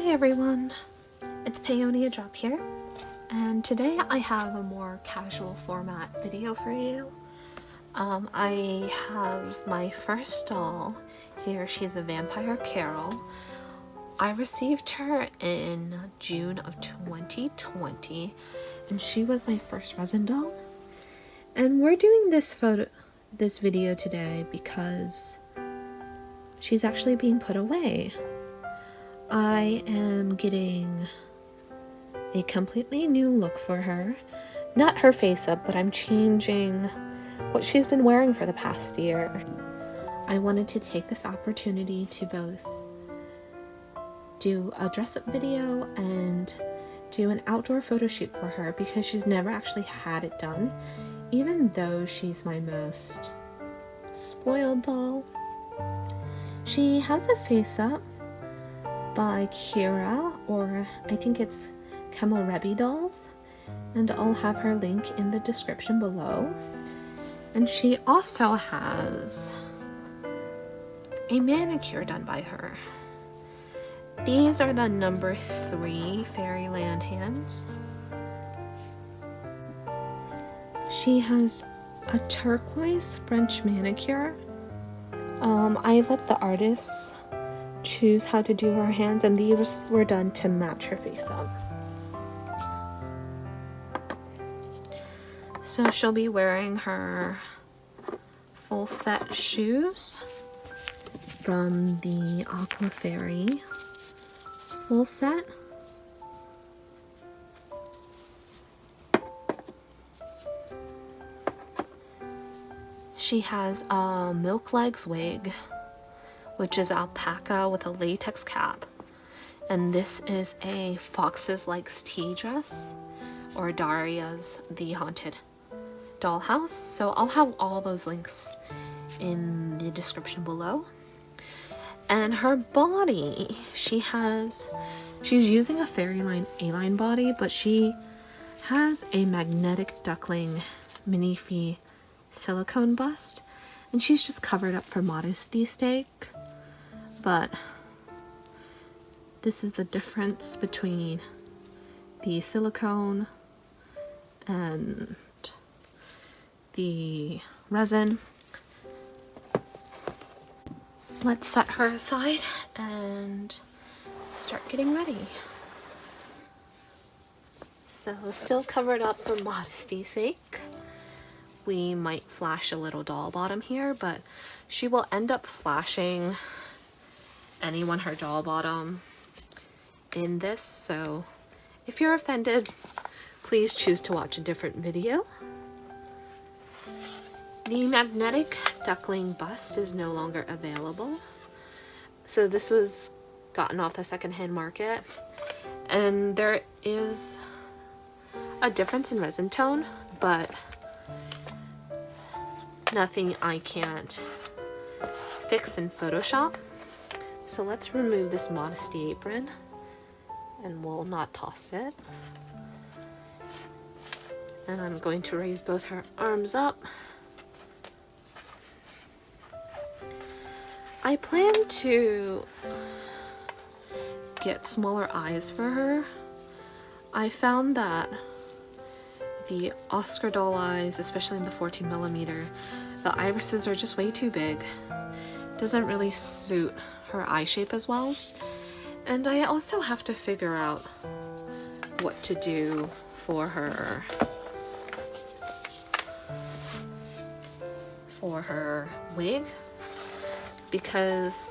Hi everyone, it's Peonia Drop here, and today I have a more casual format video for you. I have my first doll here. She's a vampire Carol. I received her in June of 2020, and she was my first resin doll. And we're doing this video today because she's actually being put away. I am getting a completely new look for her. Not her face up, but I'm changing what she's been wearing for the past year. I wanted to take this opportunity to both do a dress-up video and do an outdoor photo shoot for her because she's never actually had it done, even though she's my most spoiled doll. She has a face up by Kira, or I think it's Rebi Dolls, and I'll have her link in the description below. And she also has a manicure done by her. These are the number 3 Fairyland hands. She has a turquoise French manicure. I let the artists choose how to do her hands, and these were done to match her face up. So she'll be wearing her full set shoes from the Aqua Fairy full set. She has a Milk Legs wig, which is alpaca with a latex cap. And this is a Fox's Legs tea dress, or Daria's The Haunted Dollhouse. So I'll have all those links in the description below. And her body, she's using a Fairyland A-line body, but she has a magnetic duckling Minifee silicone bust, and she's just covered up for modesty sake. But this is the difference between the silicone and the resin. Let's set her aside and start getting ready. So still covered up for modesty's sake. We might flash a little doll bottom here, but she will end up flashing anyone her doll bottom in this, so if you're offended, please choose to watch a different video. The magnetic duckling bust is no longer available, so this was gotten off the secondhand market, and there is a difference in resin tone, but nothing I can't fix in Photoshop. So let's remove this modesty apron, and we'll not toss it. And I'm going to raise both her arms up. I plan to get smaller eyes for her. I found that the Oscar doll eyes, especially in the 14mm, the irises are just way too big. Doesn't really suit her eye shape as well. And I also have to figure out what to do for her wig, because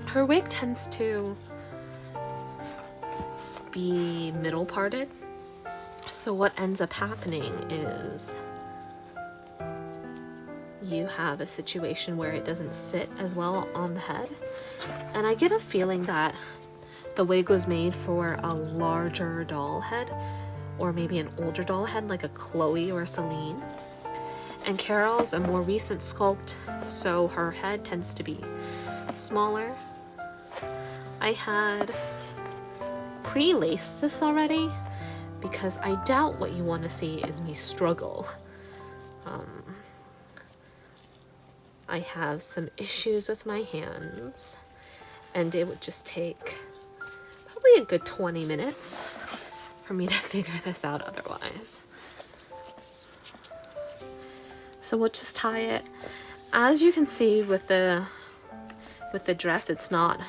her wig tends to be middle parted. So what ends up happening is you have a situation where it doesn't sit as well on the head. And I get a feeling that the wig was made for a larger doll head, or maybe an older doll head like a Chloe or a Celine. And Carol's a more recent sculpt, so her head tends to be smaller. I had pre-laced this already because I doubt what you want to see is me struggle. I have some issues with my hands, and it would just take probably a good 20 minutes for me to figure this out otherwise. So we'll just tie it. As you can see with the dress, it's not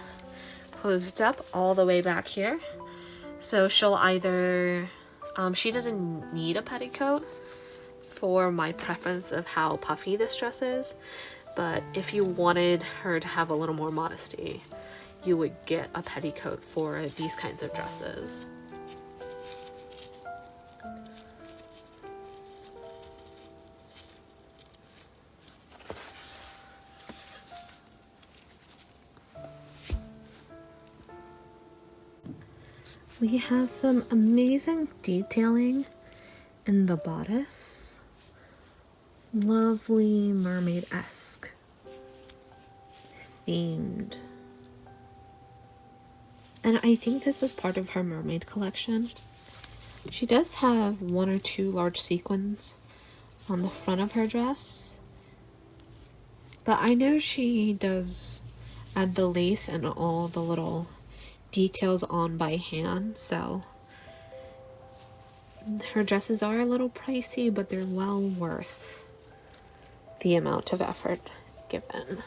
closed up all the way back here. So she'll either, she doesn't need a petticoat for my preference of how puffy this dress is, but if you wanted her to have a little more modesty, you would get a petticoat for these kinds of dresses. We have some amazing detailing in the bodice. Lovely mermaid-esque themed. And I think this is part of her mermaid collection. She does have 1 or 2 large sequins on the front of her dress. But I know she does add the lace and all the little details on by hand, so her dresses are a little pricey, but they're well worth the amount of effort given.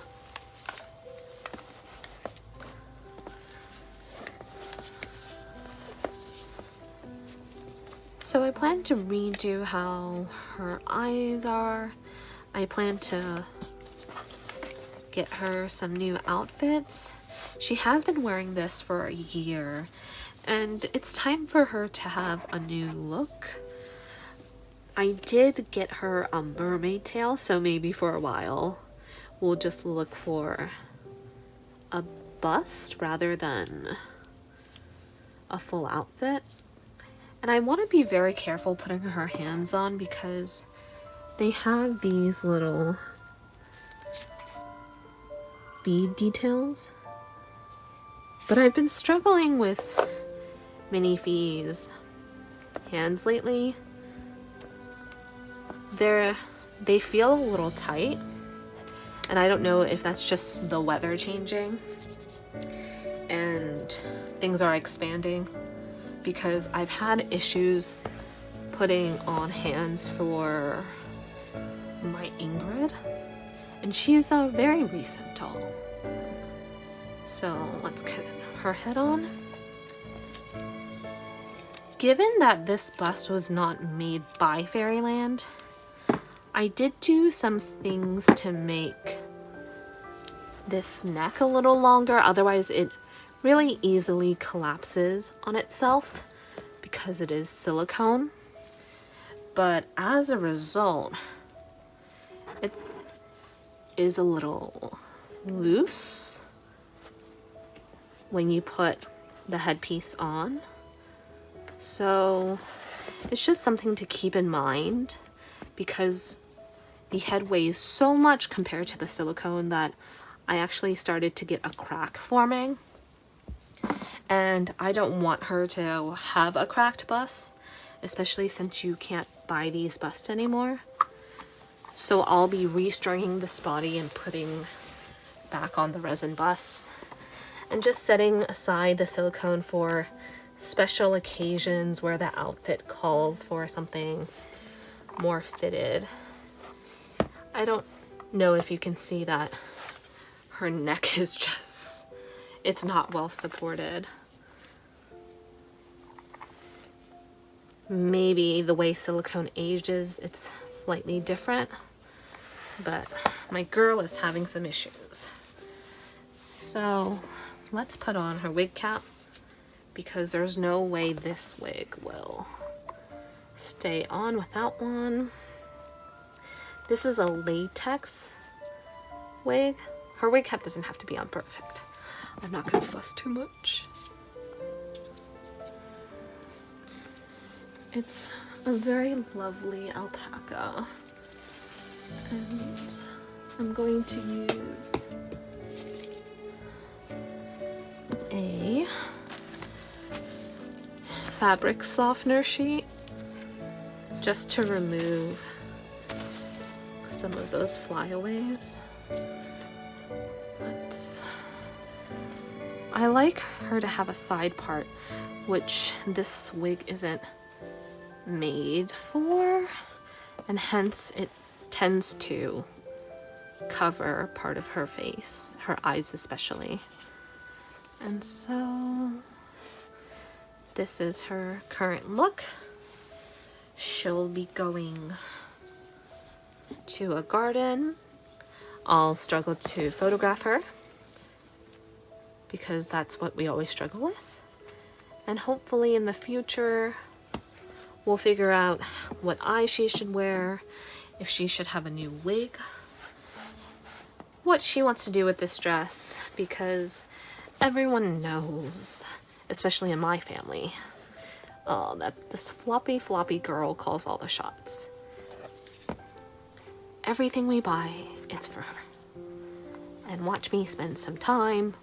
So I plan to redo how her eyes are. I plan to get her some new outfits. She has been wearing this for a year, and it's time for her to have a new look. I did get her a mermaid tail, so maybe for a while we'll just look for a bust rather than a full outfit. And I want to be very careful putting her hands on because they have these little bead details. But I've been struggling with Minifee's hands lately. They feel a little tight, and I don't know if that's just the weather changing and things are expanding, because I've had issues putting on hands for my Ingrid, and she's a very recent doll. So let's get her head on. Given that this bust was not made by Fairyland, I did do some things to make this neck a little longer, otherwise it really easily collapses on itself because it is silicone. But as a result, it is a little loose when you put the headpiece on. So it's just something to keep in mind, because the head weighs so much compared to the silicone that I actually started to get a crack forming. And I don't want her to have a cracked bust, especially since you can't buy these busts anymore. So I'll be restringing this body and putting back on the resin bust, and just setting aside the silicone for special occasions where the outfit calls for something more fitted. I don't know if you can see that her neck is just, it's not well supported. Maybe the way silicone ages, it's slightly different, but my girl is having some issues. So let's put on her wig cap, because there's no way this wig will stay on without one. This is a latex wig. Her wig cap doesn't have to be on perfect. I'm not gonna fuss too much. It's a very lovely alpaca, and I'm going to use a fabric softener sheet just to remove some of those flyaways. Let's I like her to have a side part, which this wig isn't made for, and hence it tends to cover part of her face, her eyes especially. And so this is her current look. She'll be going to a garden. I'll struggle to photograph her because that's what we always struggle with. And hopefully in the future, we'll figure out what eye she should wear, if she should have a new wig, what she wants to do with this dress, because everyone knows, especially in my family, that this floppy girl calls all the shots. Everything we buy, it's for her. And watch me spend some time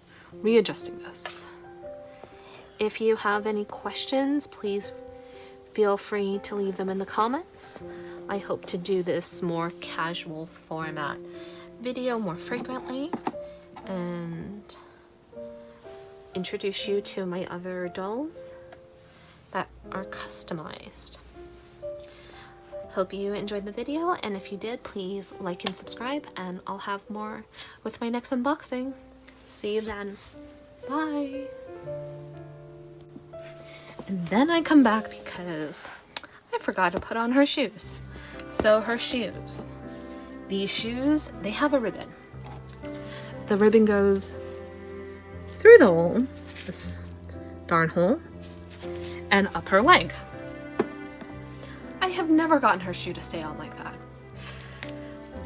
readjusting this. If you have any questions, please feel free to leave them in the comments. I hope to do this more casual format video more frequently and introduce you to my other dolls that are customized. Hope you enjoyed the video, and if you did, please like and subscribe, and I'll have more with my next unboxing. See you then. Bye. And then I come back because I forgot to put on her shoes. So her shoes. These shoes, they have a ribbon. The ribbon goes through the hole, this darn hole, and up her leg. I have never gotten her shoe to stay on like that.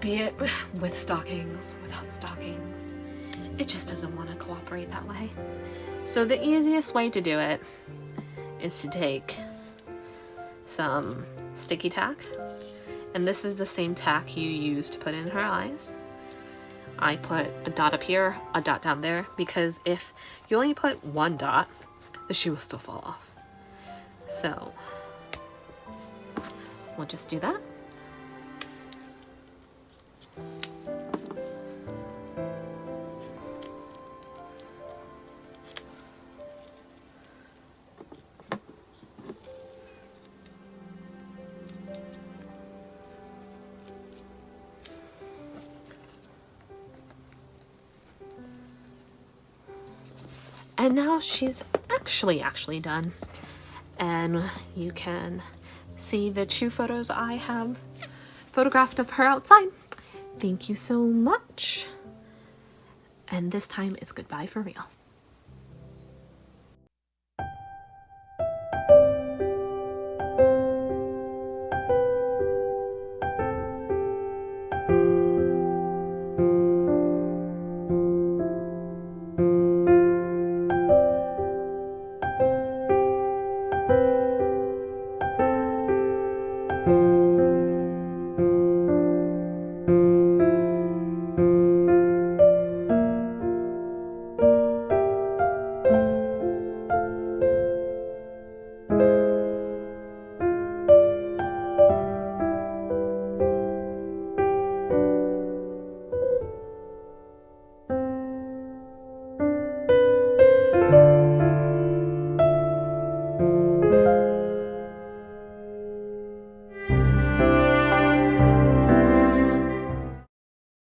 Be it with stockings, without stockings. It just doesn't want to cooperate that way. So the easiest way to do it is to take some sticky tack, and this is the same tack you use to put in her eyes. I put a dot up here, a dot down there, because if you only put one dot, the shoe will still fall off. So we'll just do that. And now she's actually done. And you can see the 2 photos I have photographed of her outside. Thank you so much. And this time is goodbye for real.